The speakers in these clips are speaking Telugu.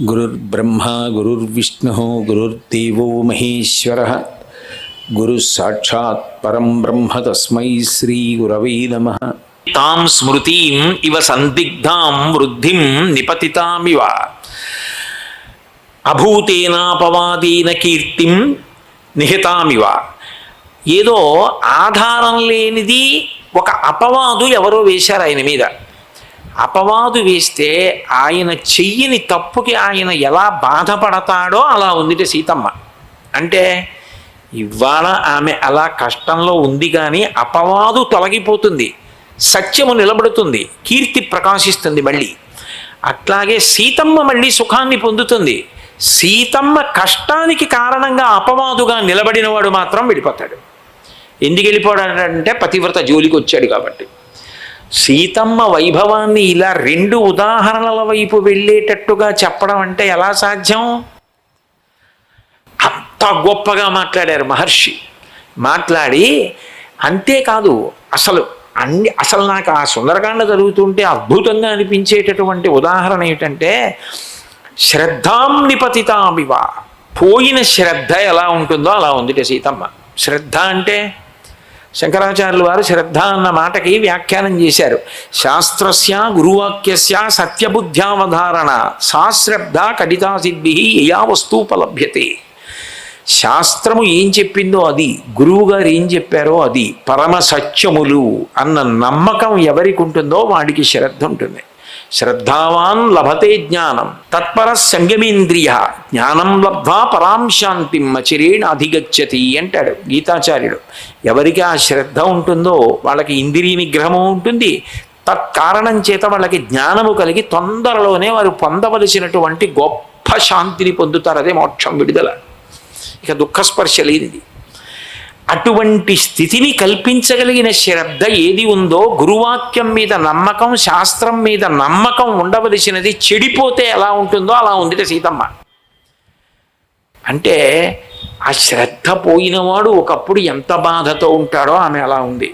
గురుర్బ్రహ్మా గురుర్విష్ణుః గురుర్దేవో మహేశ్వరః గురుః సాక్షాత్ పరం బ్రహ్మ తస్మై శ్రీ గురవే నమః. తాం స్మృతిం ఇవ సందిగ్ధాం వృద్ధిం నిపతితామివ అభూతేనాపవాదేన కీర్తిం నిహితామివ. ఏదో ఆధారం లేనిది ఒక అపవాదు ఎవరో వేశారు ఆయన మీద. అపవాదు వేస్తే ఆయన చెయ్యని తప్పుకి ఆయన ఎలా బాధపడతాడో అలా ఉందిట సీతమ్మ. అంటే ఇవాళ ఆమె అలా కష్టంలో ఉంది, కానీ అపవాదు తొలగిపోతుంది, సత్యము నిలబడుతుంది, కీర్తి ప్రకాశిస్తుంది మళ్ళీ. అట్లాగే సీతమ్మ మళ్ళీ సుఖాన్ని పొందుతుంది. సీతమ్మ కష్టానికి కారణంగా అపవాదుగా నిలబడినవాడు మాత్రం వెళ్ళిపోతాడు. ఎందుకు వెళ్ళిపోయాడంటే పతివ్రత జోలికి వచ్చాడు కాబట్టి. సీతమ్మ వైభవాన్ని ఇలా రెండు ఉదాహరణల వైపు వెళ్ళేటట్టుగా చెప్పడం అంటే ఎలా సాధ్యం? అంత గొప్పగా మాట్లాడారు మహర్షి. మాట్లాడి అంతేకాదు, అసలు నాకు ఆ సుందరకాండ జరుగుతుంటే అద్భుతంగా అనిపించేటటువంటి ఉదాహరణ ఏమిటంటే, శ్రద్ధాం నిపతితామివ. పోయిన శ్రద్ధ ఎలా ఉంటుందో అలా ఉందిట సీతమ్మ. శ్రద్ధ అంటే శంకరాచార్యులు వారు శ్రద్ధ అన్న మాటకి వ్యాఖ్యానం చేశారు. శాస్త్రస్య గురువాక్యస్య సత్యబుద్ధ్యావధారణ సా శ్రద్ధ కడితా సిద్ధి యయా వస్తూపలభ్యతే. శాస్త్రము ఏం చెప్పిందో అది, గురువుగారు ఏం చెప్పారో అది, పరమ సత్యములు అన్న నమ్మకం ఎవరికి ఉంటుందో వాడికి శ్రద్ధ ఉంటుంది. శ్రద్ధావాన్ లభతే జ్ఞానం తత్పర సంగమేంద్రియ జ్ఞానం లబ్ధ్వా పరాం శాంతిం అచిరేణ అధిగచ్చతి అంటాడు గీతాచార్యుడు. ఎవరికి ఆ శ్రద్ధ ఉంటుందో వాళ్ళకి ఇంద్రియ నిగ్రహము ఉంటుంది. తత్కారణం చేత వాళ్ళకి జ్ఞానము కలిగి తొందరలోనే వారు పొందవలసినటువంటి గొప్ప శాంతిని పొందుతారు. అదే మోక్షం, విడుదల, ఇక దుఃఖస్పర్శ లేనిది. అటువంటి స్థితిని కల్పించగలిగిన శ్రద్ధ ఏది ఉందో, గురువాక్యం మీద నమ్మకం, శాస్త్రం మీద నమ్మకం ఉండవలసినది చెడిపోతే ఎలా ఉంటుందో అలా ఉందిట సీతమ్మ. అంటే ఆ శ్రద్ధ పోయినవాడు ఒకప్పుడు ఎంత బాధతో ఉంటాడో ఆమె అలా ఉంది.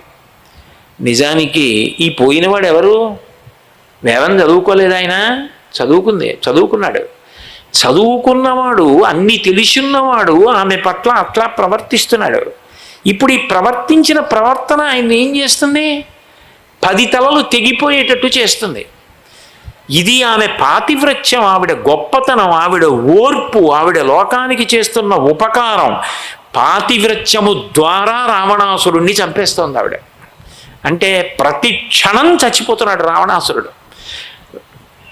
నిజానికి ఈ పోయినవాడు ఎవరు? వేదం చదువుకోలేదు ఆయన, చదువుకున్నాడు. చదువుకున్నవాడు, అన్నీ తెలుసున్నవాడు ఆమె పట్ల అట్లా ప్రవర్తిస్తున్నాడు. ఇప్పుడు ఈ ప్రవర్తించిన ప్రవర్తన ఆయన ఏం చేస్తుంది? 10 తలలు తెగిపోయేటట్టు చేస్తుంది. ఇది ఆమె పాతివ్రత్యం, ఆవిడ గొప్పతనం, ఆవిడ ఓర్పు, ఆవిడ లోకానికి చేస్తున్న ఉపకారం. పాతివ్రత్యము ద్వారా రావణాసురుణ్ణి చంపేస్తోంది ఆవిడ. అంటే ప్రతి క్షణం చచ్చిపోతున్నాడు రావణాసురుడు.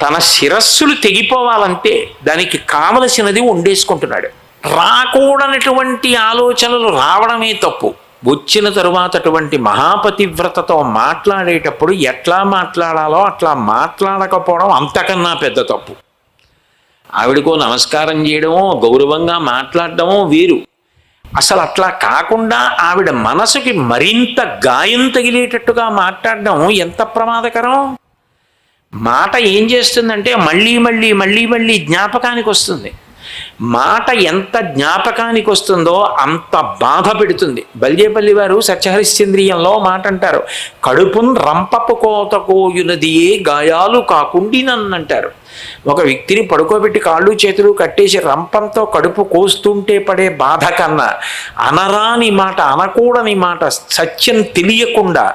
తన శిరస్సులు తెగిపోవాలంటే దానికి కావలసినది వండేసుకుంటున్నాడు. రాకూడనటువంటి ఆలోచనలు రావడమే తప్పు. వచ్చిన తరువాత అటువంటి మహాపతివ్రతతో మాట్లాడేటప్పుడు ఎట్లా మాట్లాడాలో అట్లా మాట్లాడకపోవడం అంతకన్నా పెద్ద తప్పు. ఆవిడకో నమస్కారం చేయడమో, గౌరవంగా మాట్లాడడమో వేరు. అసలు అట్లా కాకుండా ఆవిడ మనసుకి మరింత గాయం తగిలేటట్టుగా మాట్లాడడం ఎంత ప్రమాదకరం. మాట ఏం చేస్తుందంటే మళ్ళీ మళ్ళీ మళ్ళీ మళ్ళీ జ్ఞాపకానికి వస్తుంది. మాట ఎంత జ్ఞాపకానికి వస్తుందో అంత బాధ పెడుతుంది. బల్జేపల్లి వారు సత్యహరిశ్చంద్రియంలో మాట అంటారు, కడుపున్ రంపపు కోత కోయునదియే గాయాలు కాకుండినంటారు. ఒక వ్యక్తిని పడుకోబెట్టి కాళ్ళు చేతులు కట్టేసి రంపంతో కడుపు కోస్తుంటే పడే బాధ కన్నా అనరాని మాట, అనకూడని మాట, సత్యం తెలియకుండా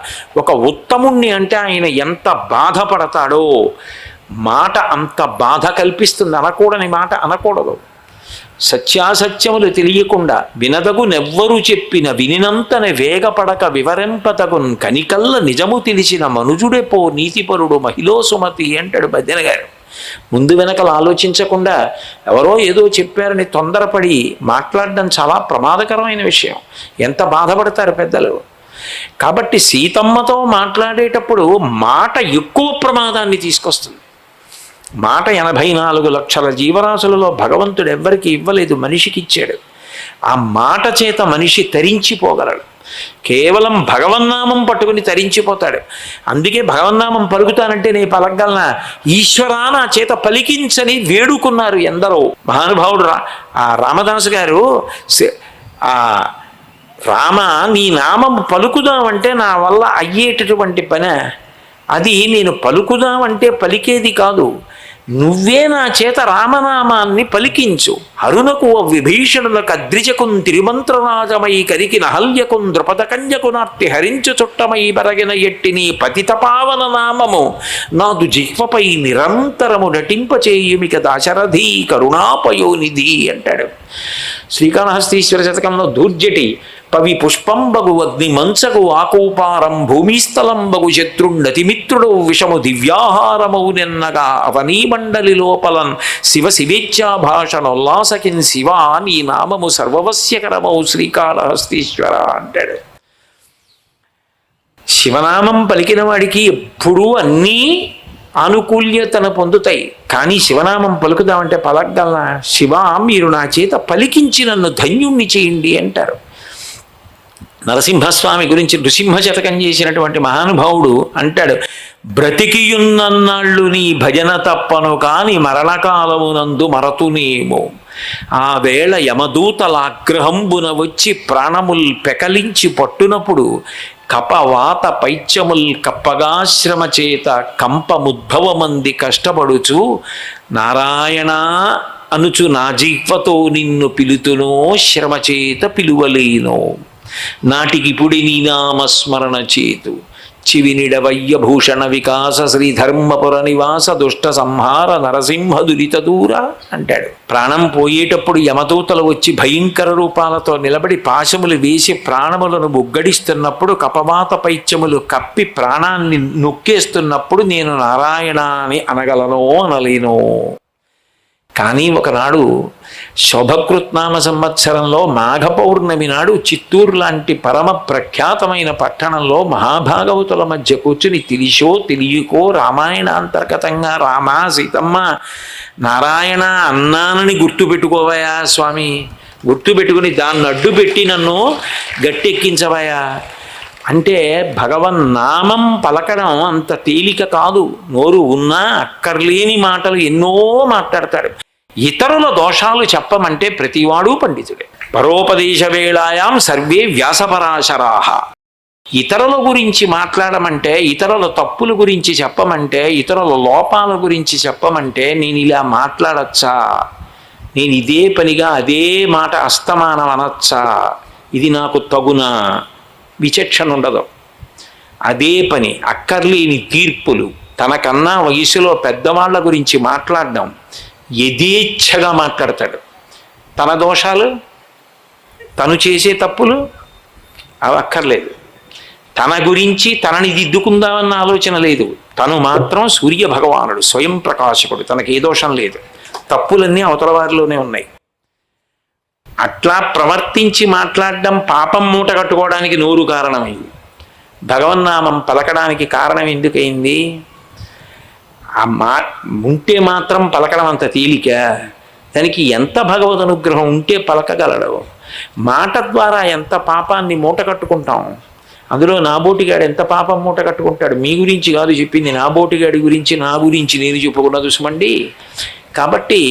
ఒక ఉత్తముణ్ణి అంటే ఆయన ఎంత బాధపడతాడో. మాట అంత బాధ కల్పిస్తుంది. అనకూడని మాట అనకూడదు. సత్యాసత్యములు తెలియకుండా వినదగు నెవ్వరు చెప్పిన వినినంతన వేగపడక వివరింపతగున్ కనికల్ల నిజము తెలిసిన మనుజుడే పో నీతిపరుడు మహిళో సుమతి అంటాడు భజన గారు. ముందు వెనకలు ఆలోచించకుండా ఎవరో ఏదో చెప్పారని తొందరపడి మాట్లాడడం చాలా ప్రమాదకరమైన విషయం. ఎంత బాధపడతారు పెద్దలు. కాబట్టి సీతమ్మతో మాట్లాడేటప్పుడు మాట ఎక్కువ ప్రమాదాన్ని తీసుకొస్తుంది. మాట 84 లక్షల జీవరాశులలో భగవంతుడు ఎవ్వరికి ఇవ్వలేదు, మనిషికి ఇచ్చాడు. ఆ మాట చేత మనిషి తరించిపోగలడు. కేవలం భగవన్నామం పట్టుకుని తరించిపోతాడు. అందుకే భగవన్నామం పలుకుతానంటే నేను పలకగలనా? ఈశ్వరా నా చేత పలికించని వేడుకున్నారు ఎందరో మహానుభావుడు. ఆ రామదాసు గారు, రామ నీ నామం పలుకుదామంటే నా వల్ల అయ్యేటటువంటి పని అది. నేను పలుకుదామంటే పలికేది కాదు, నువ్వే నా చేత రామనామాన్ని పలికించు. అరుణకు విభీషణులకు అద్రిజకున్ తిరుమంత్రరాజమై కరికి నహల్యకున్ ద్రుపద కన్యకునార్తి హరించు చుట్టమై బరగిన ఎట్టి నీ పతితపావన నామము నాదు జిహ్వపై నిరంతరము నటింపచేయుమిక దాశరథి కరుణాపయోనిధి అంటాడు. శ్రీకాళహస్తీశ్వర శతకంలో దూర్జటి పవి పుష్పంబగు అగ్ని మంచగు ఆకూపారం భూమిస్థలంబగు శత్రుండతిమిత్రుడు విషము దివ్యాహారమౌ నిన్నగా అవనీమండలి లోపలన్ శివ శివేచ్ఛాభాషణోల్లాసకిన్ శివ నీ నామము సర్వవస్యకరమౌ శ్రీకాళహస్తీశ్వర అంటాడు. శివనామం పలికిన వాడికి ఎప్పుడూ అన్నీ ఆనుకూల్యతను పొందుతాయి. కానీ శివనామం పలుకుదామంటే పలకగలనా? శివ మీరు నా చేత పలికించి నన్ను ధన్యుణ్ణి చేయండి అంటారు. నరసింహస్వామి గురించి నృసింహ శతకం చేసినటువంటి మహానుభావుడు అంటాడు, బ్రతికియున్నన్నాళ్ళు నీ భజన తప్పను కాని మరణకాలమునందు మరతునేమో. ఆ వేళ యమదూతలాగ్రహంబున వచ్చి ప్రాణముల్ పెకలించి పట్టునప్పుడు కపవాత పైత్యముల్ కప్పగాశ్రమ చేత కంపముద్భవమంది కష్టపడుచు నారాయణ అనుచు నా జిహ్వతో నిన్ను పిలుతునో శ్రమ చేత పిలువలేనో. నాటికిపుడి నీ నామస్మరణ చేతు చివినిడవయ్య భూషణ వికాస శ్రీధర్మపుర నివాస దుష్ట సంహార నరసింహ దురిత దూర అంటాడు. ప్రాణం పోయేటప్పుడు యమదూతలు వచ్చి భయంకర రూపాలతో నిలబడి పాశములు వేసి ప్రాణములను బుగ్గడిస్తున్నప్పుడు కపవాత పైత్యములు కప్పి ప్రాణాన్ని నొక్కేస్తున్నప్పుడు నేను నారాయణ అని అనగలనో అనలేనో. కానీ ఒకనాడు శోభకృత్నామ సంవత్సరంలో మాఘ పౌర్ణమి నాడు చిత్తూరు లాంటి పరమ ప్రఖ్యాతమైన పట్టణంలో మహాభాగవతుల మధ్య కూర్చుని తెలిసో తెలియకో రామాయణాంతర్గతంగా రామ సీతమ్మ నారాయణ అన్నానని గుర్తుపెట్టుకోవయా స్వామి, గుర్తుపెట్టుకుని దాన్ని అడ్డు పెట్టి నన్ను గట్టెక్కించవయా అంటే భగవన్నామం పలకడం అంత తేలిక కాదు. నోరు ఉన్నా అక్కర్లేని మాటలు ఎన్నో మాట్లాడతాడు. ఇతరుల దోషాలు చెప్పమంటే ప్రతివాడు పండితుడే. పరోపదేశ వేళాయాం సర్వే వ్యాసపరాశరాహ. ఇతరుల గురించి మాట్లాడమంటే, ఇతరుల తప్పుల గురించి చెప్పమంటే, ఇతరుల లోపాల గురించి చెప్పమంటే నేను ఇలా మాట్లాడచ్చా, నేను ఇదే పనిగా అదే మాట అస్తమానం అనొచ్చా, ఇది నాకు తగునా, విచక్షణ ఉండదు. అదే పని అక్కర్లేని తీర్పులు, తనకన్నా వయసులో పెద్దవాళ్ల గురించి మాట్లాడడం, యథేచ్ఛగా మాట్లాడతాడు. తన దోషాలు, తను చేసే తప్పులు అవి అక్కర్లేదు. తన గురించి తనని దిద్దుకుందామన్న ఆలోచన లేదు. తను మాత్రం సూర్య భగవానుడు, స్వయం ప్రకాశకుడు, తనకి ఏ దోషం లేదు. తప్పులన్నీ అవతల వారిలోనే ఉన్నాయి. అట్లా ప్రవర్తించి మాట్లాడడం పాపం మూట కట్టుకోవడానికి నోరు కారణమైంది. భగవన్నామం పలకడానికి కారణం ఎందుకైంది? ఆ ఉంటే మాత్రం పలకడం అంత తేలిక? దానికి ఎంత భగవద్ అనుగ్రహం ఉంటే పలకగలడు. మాట ద్వారా ఎంత పాపాన్ని మూట కట్టుకుంటాం. అందులో నాబోటిగాడు ఎంత పాపం మూట కట్టుకుంటాడు. మీ గురించి కాదు చెప్పింది, నాబోటిగాడి గురించి, నా గురించి నేను చెప్పుకున్న చూసమండి. కాబట్టి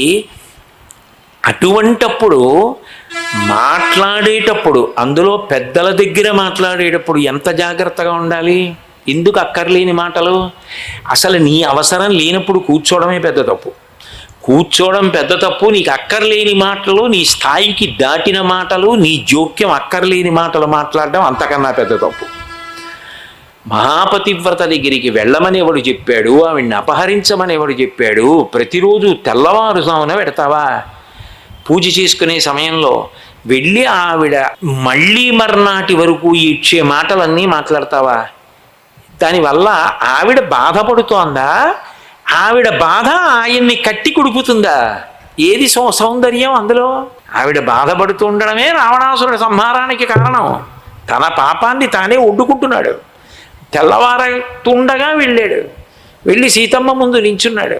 అటువంటప్పుడు మాట్లాడేటప్పుడు, అందులో పెద్దల దగ్గర మాట్లాడేటప్పుడు ఎంత జాగ్రత్తగా ఉండాలి. ఎందుకు అక్కర్లేని మాటలు? అసలు నీ అవసరం లేనప్పుడు కూర్చోవడమే పెద్ద తప్పు. కూర్చోవడం పెద్ద తప్పు. నీకు అక్కర్లేని మాటలు, నీ స్థాయికి దాటిన మాటలు, నీ జోక్యం అక్కర్లేని మాటలు మాట్లాడడం అంతకన్నా పెద్ద తప్పు. మహాపతివ్రత దగ్గరికి వెళ్ళమని ఎవడు చెప్పాడు? ఆవిడ్ని అపహరించమని ఎవడు చెప్పాడు? ప్రతిరోజు తెల్లవారుజామున పెడతావా? పూజ చేసుకునే సమయంలో వెళ్ళి ఆవిడ మళ్ళీ మర్నాటి వరకు ఇచ్చే మాటలన్నీ మాట్లాడతావా? దానివల్ల ఆవిడ బాధపడుతోందా? ఆవిడ బాధ ఆయన్ని కట్టి కుడుపుతుందా? ఏది సౌందర్యం అందులో? ఆవిడ బాధపడుతూ ఉండడమే రావణాసురుడి సంహారానికి కారణం. తన పాపాన్ని తానే ఒడ్డుకుంటున్నాడు. తెల్లవారుతుండగా వెళ్ళాడు, వెళ్ళి సీతమ్మ ముందు నించున్నాడు.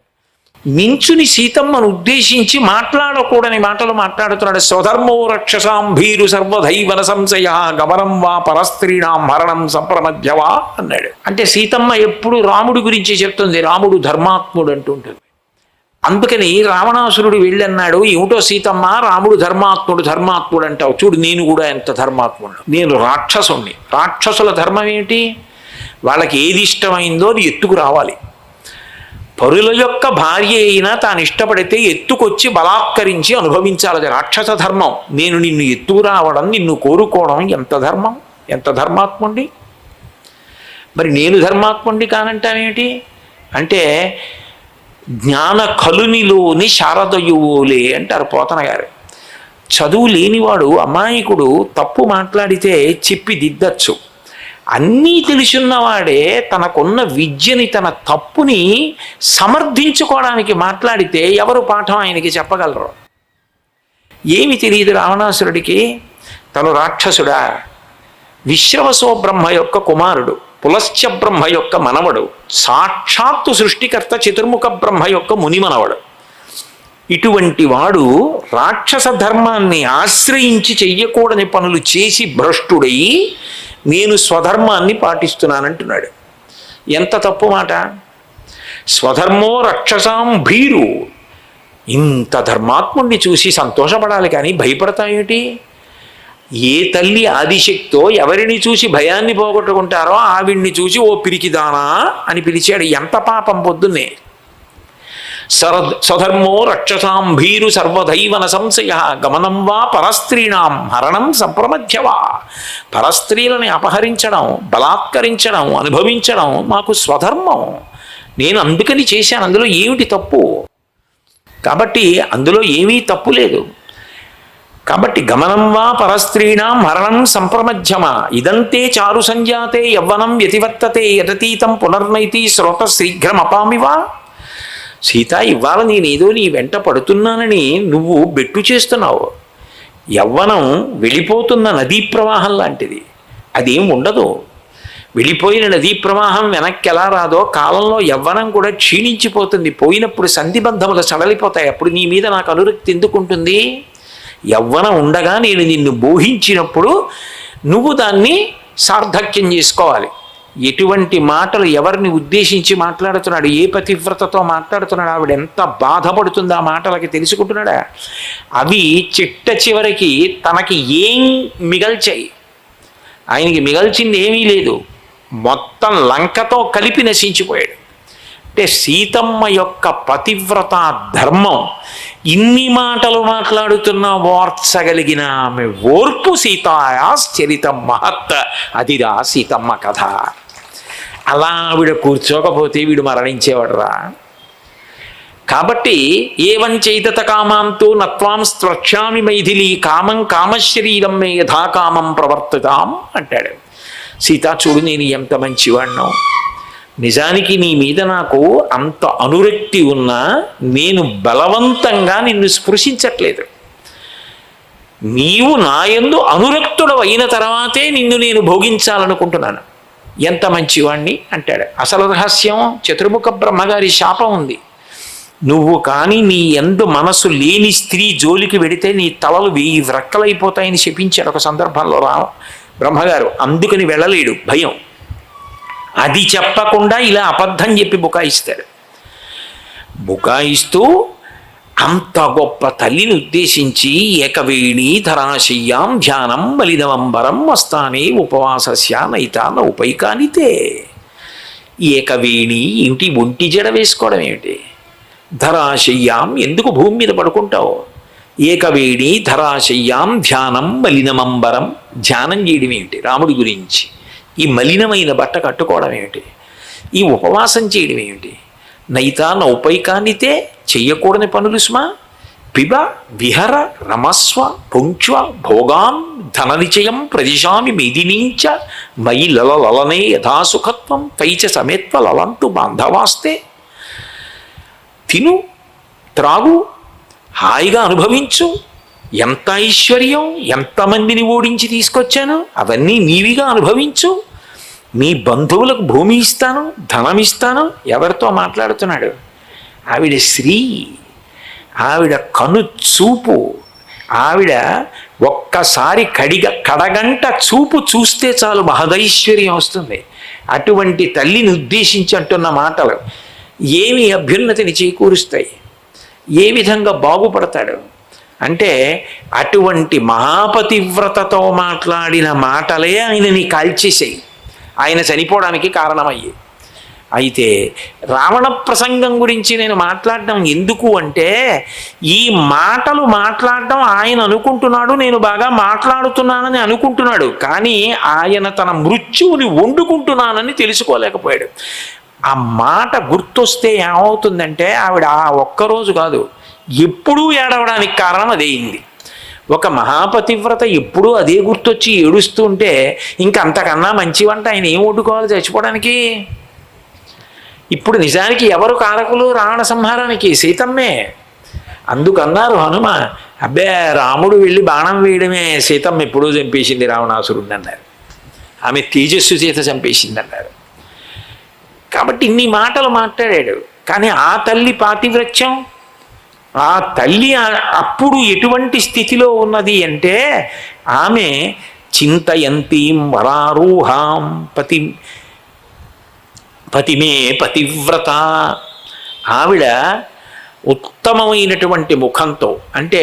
నించుని సీతమ్మను ఉద్దేశించి మాట్లాడకూడని మాటలు మాట్లాడుతున్నాడు. స్వధర్మో రక్షసాం భీరు సర్వధైవన సంశయ గమనం వా పరస్త్రీణాం మరణం సంప్రమధ్యవా అన్నాడు. అంటే సీతమ్మ ఎప్పుడు రాముడి గురించి చెప్తుంది. రాముడు ధర్మాత్ముడు అంటుంటుంది. అందుకని రావణాసురుడు వెళ్ళన్నాడు, ఏమిటో సీతమ్మ రాముడు ధర్మాత్ముడు అంటావు, చూడు నేను కూడా ఎంత ధర్మాత్ముడు, నేను రాక్షసుణ్ణి. రాక్షసుల ధర్మం ఏమిటి? వాళ్ళకి ఏది ఇష్టమైందో అది ఎత్తుకు రావాలి. పరుల యొక్క భార్య అయినా తాను ఇష్టపడితే ఎత్తుకొచ్చి బలాత్కరించి అనుభవించాలి. రాక్షస ధర్మం. నేను నిన్ను ఎత్తుకు రావడం, నిన్ను కోరుకోవడం ఎంత ధర్మం, ఎంత ధర్మాత్ముండి. మరి నేను ధర్మాత్ముండి కానంటానేమిటి అంటే జ్ఞాన కలునిలోని శారదయువులే అంటారు పోతన గారు. చదువు లేనివాడు అమాయకుడు తప్పు మాట్లాడితే చెప్పి దిద్దచ్చు. అన్నీ తెలుసున్నవాడే తనకున్న విద్యని, తన తప్పుని సమర్థించుకోవడానికి మాట్లాడితే ఎవరు పాఠం ఆయనకి చెప్పగలరు? ఏమి తెలియదు రావణాసురుడికి. తను రాక్షసుడా? విశ్రవసో బ్రహ్మ యొక్క కుమారుడు, పులశ్చ బ్రహ్మ యొక్క మనవడు, సాక్షాత్తు సృష్టికర్త చతుర్ముఖ బ్రహ్మ యొక్క మునిమనవడు. ఇటువంటి వాడు రాక్షస ధర్మాన్ని ఆశ్రయించి చెయ్యకూడని పనులు చేసి భ్రష్టుడై నేను స్వధర్మాన్ని పాటిస్తున్నానంటున్నాడు. ఎంత తప్పు మాట! స్వధర్మో రక్షసాం భీరు. ఇంత ధర్మాత్ముడిని చూసి సంతోషపడాలి కానీ భయపడతాయేమిటి? ఏ తల్లి ఆదిశక్తో ఎవరిని చూసి భయాన్ని పోగొట్టుకుంటారో ఆవిడ్ని చూసి ఓ పిరికిదానా అని పిలిచాడు. ఎంత పాపం పొద్దున్నే. స్వధర్మో రక్షసాం భీరు సర్వదైవన సంశయ గమనం వా పరస్త్రీణాం హరణం సంప్రమధ్యవా. పరస్త్రీలని అపహరించడం, బలాత్కరించడం, అనుభవించడం మాకు స్వధర్మం. నేను అందుకని చేశాను. అందులో ఏమిటి తప్పు? కాబట్టి అందులో ఏమీ తప్పు లేదు. కాబట్టి గమనం వా పరస్త్రీణాం హరణం సంప్రమధ్యమ ఇదంతే చారు సంజాతే యవ్వనం వ్యతివర్తతే యతతీతం పునర్నైతి శ్రోత శీఘ్రమపామివా. సీత, ఇవాళ నేనేదో నీ వెంట పడుతున్నానని నువ్వు బెట్టు చేస్తున్నావు. యవ్వనం వెళ్ళిపోతున్న నదీ ప్రవాహం లాంటిది. అదేం ఉండదు. వెళ్ళిపోయిన నదీ ప్రవాహం వెనక్కి ఎలా రాదో కాలంలో యవ్వనం కూడా క్షీణించిపోతుంది. పోయినప్పుడు సంధిబంధములు సడలిపోతాయి. అప్పుడు నీ మీద నాకు అనురక్తి ఎందుకుంటుంది? యవ్వనం ఉండగా నేను నిన్ను బోహించినప్పుడు నువ్వు దాన్ని సార్థక్యం చేసుకోవాలి. ఎటువంటి మాటలు ఎవరిని ఉద్దేశించి మాట్లాడుతున్నాడు, ఏ పతివ్రతతో మాట్లాడుతున్నాడు, ఆవిడ ఎంత బాధపడుతుందో ఆ మాటలకి తెలుసుకుంటున్నాడా? అవి చిట్ట చివరికి తనకి ఏం మిగల్చాయి? ఆయనకి మిగల్చింది ఏమీ లేదు. మొత్తం లంకతో కలిపి నశించిపోయాడు. అంటే సీతమ్మ యొక్క పతివ్రత ధర్మం ఇన్ని మాటలు మాట్లాడుతున్న ఓర్చగలిగిన ఆమె ఓర్పు సీతాయాశ్చరితం మహత్. అదిరా సీతమ్మ కథ. అలా ఆవిడ కూర్చోకపోతే వీడు మరణించేవాడురా. కాబట్టి ఏవం చైతత కామాంతో నత్వాం స్త్రక్ష్యామి మైథిలి కామం కామశరీరం మే యథాకామం ప్రవర్తితాం అంటాడు. సీత, చూడు నేను ఎంత మంచివాణ్ణో. నిజానికి నీ మీద నాకు అంత అనురక్తి ఉన్నా నేను బలవంతంగా నిన్ను స్పృశించట్లేదు. నీవు నాయందు అనురక్తుడు అయిన తర్వాతే నిన్ను నేను భోగించాలనుకుంటున్నాను. ఎంత మంచివాణ్ణి అంటాడు. అసలు రహస్యం చతుర్ముఖ బ్రహ్మగారి శాపం ఉంది. నువ్వు కానీ నీ యందు మనసు లేని స్త్రీ జోలికి వెడితే నీ తలలు 1000 వ్రక్కలైపోతాయని శపించాడు ఒక సందర్భంలో బ్రహ్మగారు. అందుకని వెళ్ళలేడు, భయం. అది చెప్పకుండా ఇలా అబద్ధం చెప్పి బుకాయిస్తాడు. బుకాయిస్తూ అంత గొప్ప తల్లిని ఉద్దేశించి ఏకవేణి ధరాశయ్యాం ధ్యానం మలినవంబరం వస్తానే ఉపవాసస్య నైతాన ఉపైకానితే. ఏకవేణి ఇంటి ఒంటి జడ వేసుకోవడం ఏమిటి? ధరాశయ్యాం ఎందుకు భూమి మీద పడుకుంటావు? ఏకవేణి ధరాశయ్యాం ధ్యానం మలినమంబరం. ధ్యానం చేయడం ఏమిటి? రాముడి గురించి. ఈ మలినమైన బట్ట కట్టుకోవడం ఏమిటి? ఈ ఉపవాసం చేయడం ఏమిటి? నైతా నౌపైకానితే, చెయ్యకూడని పనులు స్మా. పిబ విహర రమస్వ పుంక్ష్వ భోగాం ధననిచయం ప్రదిశామి మేదినీంచ మయి లలలనే యథాసుఖత్వం తైచ సమేత్వ లలంతు బాంధవాస్తే. తిను, త్రాగు, హాయిగా అనుభవించు. ఎంత ఐశ్వర్యం, ఎంతమందిని ఓడించి తీసుకొచ్చాను, అవన్నీ నీవిగా అనుభవించు. మీ బంధువులకు భూమి ఇస్తాను, ధనం ఇస్తాను. ఎవరితో మాట్లాడుతున్నాడు? ఆవిడ శ్రీ, ఆవిడ కను చూపు, ఆవిడ ఒక్కసారి కడగంట చూపు చూస్తే చాలు మహదైశ్వర్యం వస్తుంది. అటువంటి తల్లిని ఉద్దేశించి అంటున్న మాటలు ఏమి అభ్యున్నతిని చేకూరుస్తాయి? ఏ విధంగా బాగుపడతాడు అంటే అటువంటి మహాపతివ్రతతో మాట్లాడిన మాటలే ఆయనని కాల్చేసాయి. ఆయన చనిపోవడానికి కారణమయ్యి. అయితే రావణ ప్రసంగం గురించి నేను మాట్లాడడం ఎందుకు అంటే, ఈ మాటలు మాట్లాడడం ఆయన అనుకుంటున్నాడు, నేను బాగా మాట్లాడుతున్నానని అనుకుంటున్నాడు, కానీ ఆయన తన మృత్యువుని వండుకుంటున్నానని తెలుసుకోలేకపోయాడు. ఆ మాట గుర్తొస్తే ఏమవుతుందంటే ఆవిడ ఆ ఒక్కరోజు కాదు, ఎప్పుడూ ఏడవడానికి కారణం అదేయింది. ఒక మహాపతివ్రత ఎప్పుడూ అదే గుర్తొచ్చి ఏడుస్తుంటే ఇంకా అంతకన్నా మంచి వంట ఆయన ఏం వండుకోవాలి చచ్చిపోవడానికి? ఇప్పుడు నిజానికి ఎవరు కారకులు రావణ సంహారానికి? సీతమ్మే. అందుకన్నారు హనుమ, అబ్బే రాముడు వెళ్ళి బాణం వేయడమే, సీతమ్మ ఎప్పుడూ చంపేసింది రావణాసురుడిని అన్నారు. ఆమె తేజస్సు చేత చంపేసింది అన్నారు. కాబట్టి ఇన్ని మాటలు మాట్లాడాడు. కానీ ఆ తల్లి పాతివ్రత్యం, ఆ తల్లి అప్పుడు ఎటువంటి స్థితిలో ఉన్నది అంటే, ఆమె చింతయంతీం వరారూహాం పతిమే పతివ్రత. ఆవిడ ఉత్తమమైనటువంటి ముఖంతో, అంటే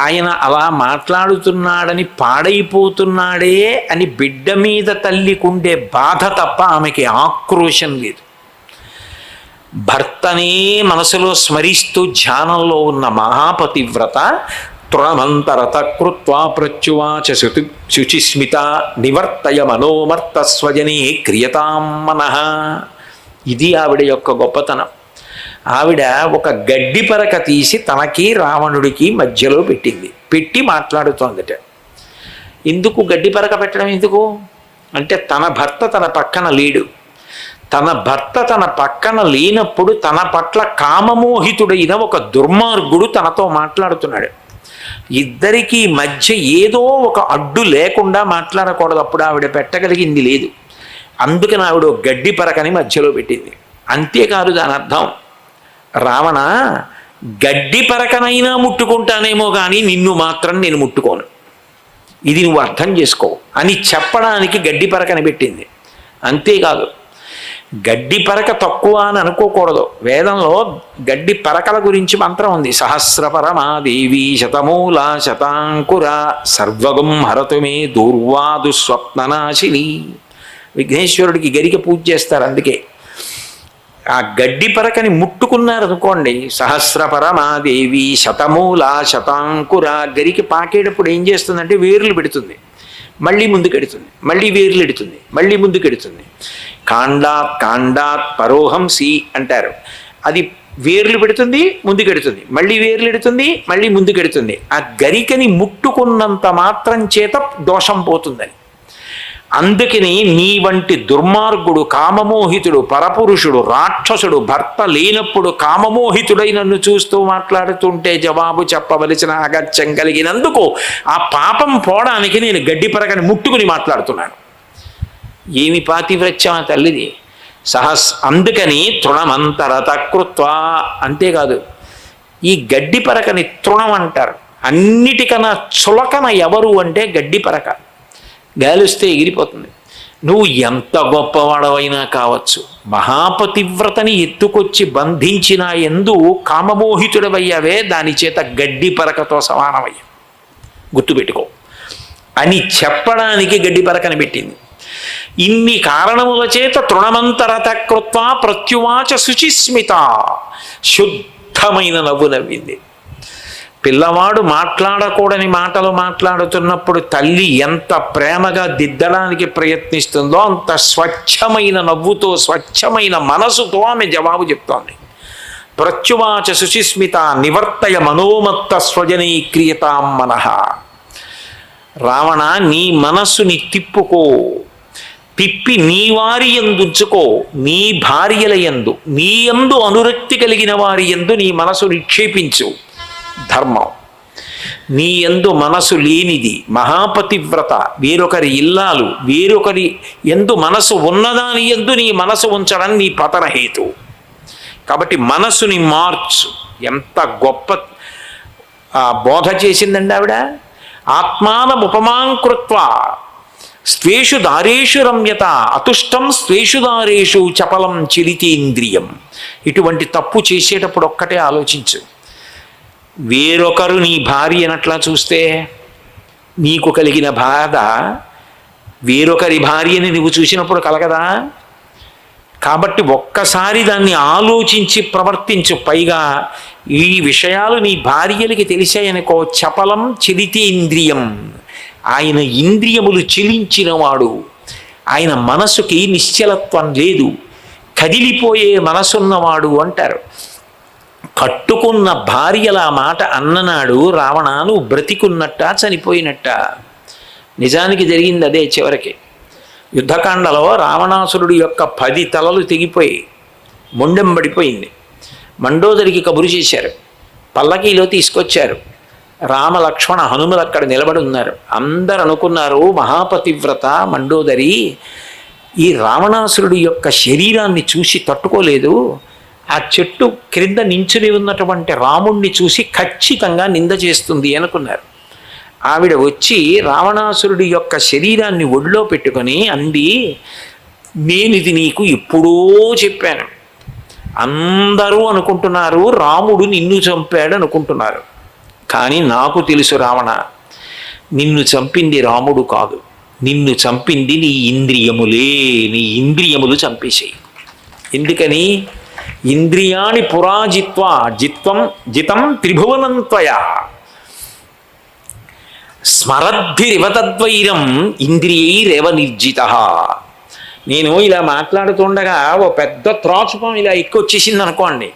ఆయన అలా మాట్లాడుతున్నాడని పాడైపోతున్నాడే అని బిడ్డ మీద తల్లికుండే బాధ తప్ప ఆమెకి ఆక్రోశం లేదు. భర్తనే మనసులో స్మరిస్తూ ధ్యానంలో ఉన్న మహాపతివ్రత తృణమంతరత కృత్వా ప్రత్యువాచ శుచిస్మిత నివర్తయ మనోమర్త స్వజనే క్రియతాం మనః. ఇది ఆవిడ యొక్క గొప్పతనం. ఆవిడ ఒక గడ్డి పరక తీసి తనకి రావణుడికి మధ్యలో పెట్టింది, పెట్టి మాట్లాడుతోందట. ఎందుకు గడ్డి పరక పెట్టడం ఎందుకు అంటే, తన భర్త తన పక్కన లేడు. తన భర్త తన పక్కన లేనప్పుడు తన పట్ల కామమోహితుడైన ఒక దుర్మార్గుడు తనతో మాట్లాడుతున్నాడు. ఇద్దరికీ మధ్య ఏదో ఒక అడ్డు లేకుండా మాట్లాడకూడదు. అప్పుడు ఆవిడ పెట్టగలిగింది లేదు. అందుకని ఆవిడ గడ్డి పరకని మధ్యలో పెట్టింది. అంతేకాదు, దాని అర్థం, రావణ గడ్డి పరకనైనా ముట్టుకుంటానేమో కానీ నిన్ను మాత్రం నేను ముట్టుకోను, ఇది నువ్వు అర్థం చేసుకో అని చెప్పడానికి గడ్డి పరకని పెట్టింది. అంతేకాదు, గడ్డి పరక తక్కువ అని అనుకోకూడదు. వేదంలో గడ్డి పరకల గురించి మంత్రం ఉంది. సహస్రపరమాదేవి శతమూల శతాంకుర సర్వగం హరతుమే దూర్వాదు స్వప్ననాశిని. విఘ్నేశ్వరుడికి గరిక పూజ చేస్తారు. అందుకే ఆ గడ్డి పరకని ముట్టుకున్నారనుకోండి, సహస్రపరమాదేవి శతమూల శతాంకుర, గరికి పాకేటప్పుడు ఏం చేస్తుందంటే వేర్లు పెడుతుంది, మళ్ళీ ముందుకెడుతుంది, మళ్ళీ వేర్లు ఎడుతుంది, మళ్ళీ ముందుకెడుతుంది. కాండాత్ పరోహంసి అంటారు. అది వేర్లు పెడుతుంది, ముందుకెడుతుంది, మళ్ళీ వేర్లు ఎడుతుంది, మళ్ళీ ముందుకెడుతుంది. ఆ గరికని ముట్టుకున్నంత మాత్రం చేత దోషం పోతుందని. అందుకని నీ వంటి దుర్మార్గుడు, కామమోహితుడు, పరపురుషుడు, రాక్షసుడు భర్త లేనప్పుడు కామమోహితుడై నన్ను చూస్తూ మాట్లాడుతుంటే జవాబు చెప్పవలసిన అగత్యం కలిగినందుకు ఆ పాపం పోవడానికి నేను గడ్డి పరకని ముట్టుకుని మాట్లాడుతున్నాను. ఏమి పాతివ్రత్యం ఆ తల్లిది! అందుకని తృణమంతరత కృత్వా. అంతేకాదు, ఈ గడ్డి పరకని తృణం అంటారు. అన్నిటికన్నా చులకన ఎవరు అంటే గడ్డి పరక. గాలిస్తే ఎగిరిపోతుంది. నువ్వు ఎంత గొప్పవాడవైనా కావచ్చు, మహాపతివ్రతని ఎత్తుకొచ్చి బంధించిన ఎందు కామమోహితుడవయ్యావే, దాని చేత గడ్డి పరకతో సమానమయ్యా, గుర్తుపెట్టుకో అని చెప్పడానికి గడ్డి పరకని పెట్టింది. ఇన్ని కారణముల చేత తృణమంతరత కృత్వా ప్రత్యువాచ శుచిస్మిత, శుద్ధమైన నవ్వు నవ్వింది. పిల్లవాడు మాట్లాడకూడని మాటలు మాట్లాడుతున్నప్పుడు తల్లి ఎంత ప్రేమగా దిద్దడానికి ప్రయత్నిస్తుందో అంత స్వచ్ఛమైన నవ్వుతో, స్వచ్ఛమైన మనసుతో ఆమె జవాబు చెప్తోంది. ప్రత్యువాచ శుచిస్మిత నివర్తయ మనోమత్త స్వజనీ క్రియతాం మనః. రావణ, నీ మనస్సుని తిప్పుకో, తిప్పి నీ వారి యందుంచుకో, నీ భార్యల యందు, నీ యందు అనురక్తి కలిగిన వారి యందు నీ మనసు నిక్షేపించు. ధర్మం. నీ యందు మనసు లేనిది మహాపతివ్రత, వేరొకరి ఇల్లాలు, వేరొకరి యందు మనసు ఉన్నదాని యందు నీ మనసు ఉంచడం నీ పతన హేతు. కాబట్టి మనసుని మార్చు. ఎంత గొప్ప బోధ చేసిందండి ఆవిడ. ఆత్మానముపమాంకృత్వ స్వేషు దారేషు రమ్యత అతుష్టం స్వేషు దారేషు చపలం చిలితేంద్రియం. ఇటువంటి తప్పు చేసేటప్పుడు ఒక్కటే ఆలోచించు. వేరొకరు నీ భార్య అనట్లా చూస్తే నీకు కలిగిన బాధ వేరొకరి భార్యని నువ్వు చూసినప్పుడు కలగదా? కాబట్టి ఒక్కసారి దాన్ని ఆలోచించి ప్రవర్తించు. పైగా ఈ విషయాలు నీ భార్యలకి తెలిసాయనుకో, చపలం చలితేంద్రియం. ఆయన ఇంద్రియములు చెలించినవాడు, ఆయన మనసుకి నిశ్చలత్వం లేదు, కదిలిపోయే మనసున్నవాడు అంటారు. కట్టుకున్న భార్యల మాట అన్ననాడు రావణ నువ్వు బ్రతికున్నట్ట చనిపోయినట్ట. నిజానికి జరిగింది అదే. చివరికి యుద్ధకాండలో రావణాసురుడి యొక్క 10 తలలు తెగిపోయి మొండెం పడిపోయింది. మండోదరికి కబురు చేశారు, పల్లకీలో తీసుకొచ్చారు. రామ లక్ష్మణ హనుమలు అక్కడ నిలబడి ఉన్నారు. అందరు అనుకున్నారు మహాపతివ్రత మండోదరి ఈ రావణాసురుడి యొక్క శరీరాన్ని చూసి తట్టుకోలేదు, ఆ చెట్టు క్రింద నించుని ఉన్నటువంటి రాముణ్ణి చూసి ఖచ్చితంగా నింద చేస్తుంది అనుకున్నారు. ఆవిడ వచ్చి రావణాసురుడి యొక్క శరీరాన్ని ఒడిలో పెట్టుకొని అంది, నేను ఇది నీకు ఎప్పుడో చెప్పాను. అందరూ అనుకుంటున్నారు రాముడు నిన్ను చంపాడు అనుకుంటున్నారు, కానీ నాకు తెలుసు రావణ, నిన్ను చంపింది రాముడు కాదు, నిన్ను చంపింది నీ ఇంద్రియములే. నీ ఇంద్రియములు చంపేశాయి. ఎందుకని? ఇంద్రియాణి పురాజిత్వా జితం త్రిభువనంత్వయా స్మరద్భిరివతద్వైరం ఇంద్రియైరేవ నిర్జిత. నేను ఇలా మాట్లాడుతుండగా ఓ పెద్ద త్రాచుపం ఇలా ఎక్కొచ్చేసింది అనుకోండి,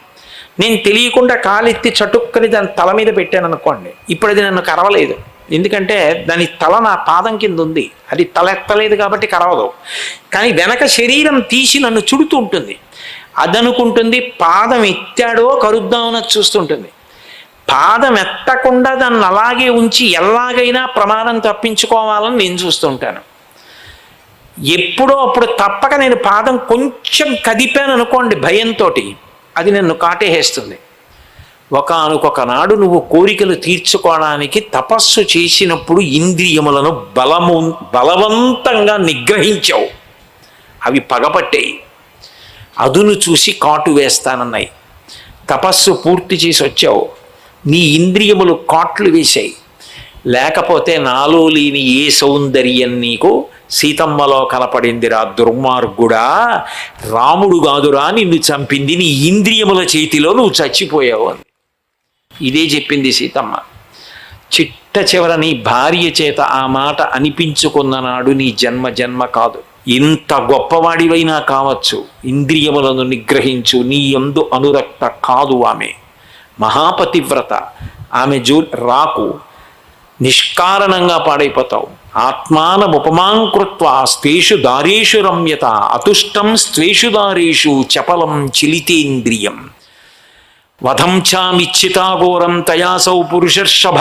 నేను తెలియకుండా కాలెత్తి చటుక్కని దాని తల మీద పెట్టాను అనుకోండి, ఇప్పుడు అది నన్ను కరవలేదు. ఎందుకంటే దాని తల నా పాదం కింద ఉంది, అది తల ఎత్తలేదు కాబట్టి కరవదు. కానీ వెనక శరీరం తీసి నన్ను చుడుతూ ఉంటుంది. అదనుకుంటుంది పాదం ఎత్తాడో కరుద్దామని చూస్తుంటుంది. పాదం ఎత్తకుండా దాన్ని అలాగే ఉంచి ఎలాగైనా ప్రమాదం తప్పించుకోవాలని నేను చూస్తుంటాను. ఎప్పుడో అప్పుడు తప్పక నేను పాదం కొంచెం కదిపాను అనుకోండి భయంతో, అది నన్ను కాటేసేస్తుంది. ఒకానొక నాడు నువ్వు కోరికలు తీర్చుకోవడానికి తపస్సు చేసినప్పుడు ఇంద్రియములను బలవంతంగా నిగ్రహించావు, అవి పగపట్టాయి, అదును చూసి కాటు వేస్తానన్నాయి. తపస్సు పూర్తి చేసి వచ్చావు, నీ ఇంద్రియములు కాట్లు వేశాయి. లేకపోతే నాలో లేని ఏ సౌందర్యం నీకు సీతమ్మలో కనపడిందిరా దుర్మార్గుడా, రాముడు కాదురా నిన్ను చంపింది, నీ ఇంద్రియముల చేతిలో నువ్వు చచ్చిపోయావు అని ఇదే చెప్పింది సీతమ్మ. చిట్ట చివర నీ భార్య చేత ఆ మాట అనిపించుకున్న నాడు నీ జన్మ జన్మ కాదు. ఇంత గొప్పవాడివైనా కావచ్చు, ఇంద్రియములను నిగ్రహించు, నీ యందు అనురక్త కాదు ఆమె. మహాపతివ్రత, ఆమె రాకు, నిష్కారణంగా పాడైపోతావు. ఆత్మానముపమాంకృత్వా స్వేషు దారేషు రమ్యత అతుష్టం స్వేషు దారేషు చపలం చిలితేంద్రియం వధం చామిచ్చితాఘోరం తయాసౌ పురుషర్షభ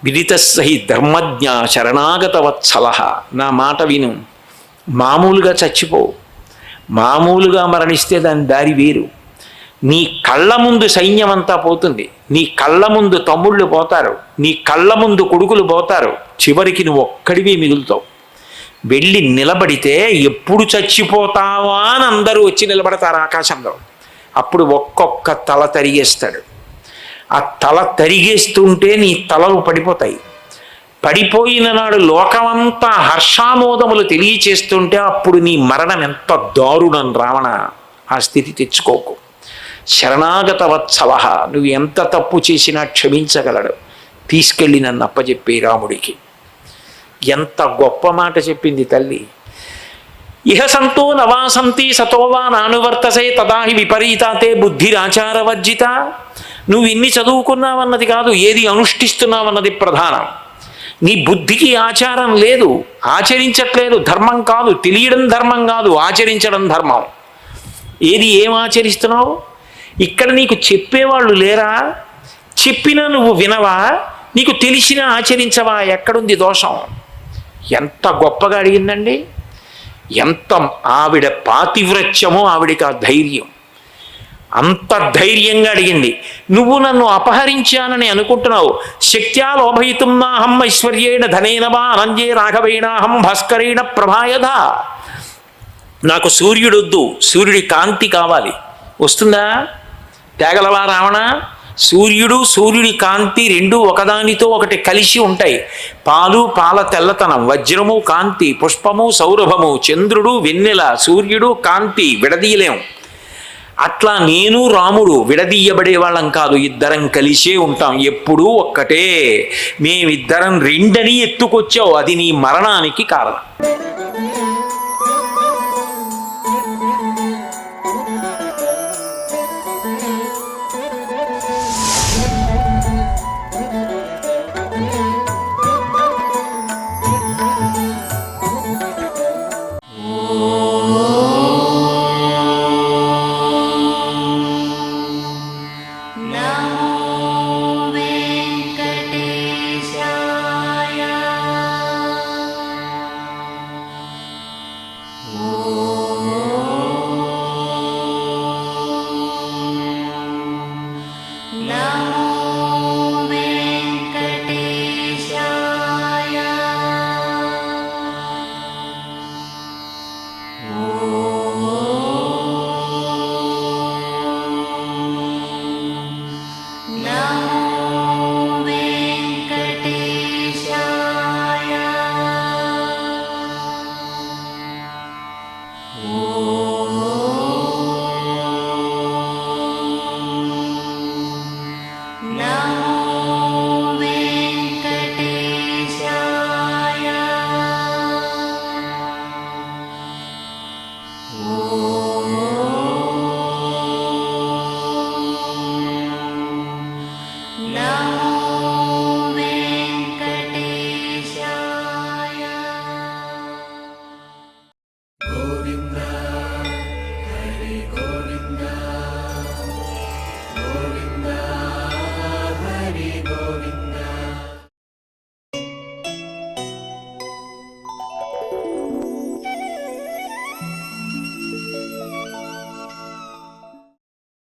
విదితస్సహి ధర్మజ్ఞ శరణాగత వత్సల. నా మాట విను, మామూలుగా చచ్చిపోవు, మామూలుగా మరణిస్తే దాని దారి వేరు. నీ కళ్ళ ముందు సైన్యం అంతా పోతుంది, నీ కళ్ళ ముందు తమ్ముళ్ళు పోతారు, నీ కళ్ళ ముందు కొడుకులు పోతారు, చివరికి నువ్వు ఒక్కడివే మిగులుతావు. వెళ్ళి నిలబడితే ఎప్పుడు చచ్చిపోతావా అని అందరూ వచ్చి నిలబడతారు ఆకాశంలో. అప్పుడు ఒక్కొక్క తల తరిగేస్తాడు. ఆ తల తరిగేస్తుంటే నీ తలలు పడిపోతాయి. పడిపోయిన నాడు లోకమంతా హర్షామోదములు తెలియచేస్తుంటే అప్పుడు నీ మరణం ఎంత దారుణం రావణ. ఆ స్థితి తెచ్చుకోకు. శరణాగత వత్సల, నువ్వు ఎంత తప్పు చేసినా క్షమించగలడు. తీసుకెళ్ళి నన్ను అప్పచెప్పే రాముడికి. ఎంత గొప్ప మాట చెప్పింది తల్లి. ఇహ సంతో నవాసంతి సతోవా నానువర్తసే తదాహి విపరీతాతే బుద్ధిరాచారవర్జిత. నువ్వు ఇన్ని చదువుకున్నావన్నది కాదు, ఏది అనుష్ఠిస్తున్నావన్నది ప్రధానం. నీ బుద్ధికి ఆచారం లేదు, ఆచరించట్లేదు. ధర్మం కాదు, తెలియడం ధర్మం కాదు, ఆచరించడం ధర్మం. ఏం ఆచరిస్తున్నావు? ఇక్కడ నీకు చెప్పేవాళ్ళు లేరా? చెప్పినా నువ్వు వినవా? నీకు తెలిసినా ఆచరించవా? ఎక్కడుంది దోషం? ఎంత గొప్పగా అడిగిందండి. ఎంత ఆవిడ పాతివ్రత్యమో ఆవిడికి ఆ ధైర్యం. అంత ధైర్యంగా అడిగింది. నువ్వు నన్ను అపహరించానని అనుకుంటున్నావు. శక్త్యా లోభయితుం నాహం ఐశ్వర్యేణ ధనేన వా అనంజే రాఘవేణాహం భాస్కరేణ ప్రభాయధ. నాకు సూర్యుడొద్దు, సూర్యుడి కాంతి కావాలి. వస్తుందా? తేగలవా రావణ? సూర్యుడు సూర్యుడి కాంతి రెండు ఒకదానితో ఒకటి కలిసి ఉంటాయి. పాలు పాల తెల్లతనం, వజ్రము కాంతి, పుష్పము సౌరభము, చంద్రుడు వెన్నెల, సూర్యుడు కాంతి, విడదీయలేం. అట్లా నేను రాముడు విడదీయబడే వాళ్ళం కాదు, ఇద్దరం కలిసే ఉంటాం, ఎప్పుడూ ఒక్కటే. మేమిద్దరం రెండని ఎత్తుకొచ్చావు, అది నీ మరణానికి కారణం.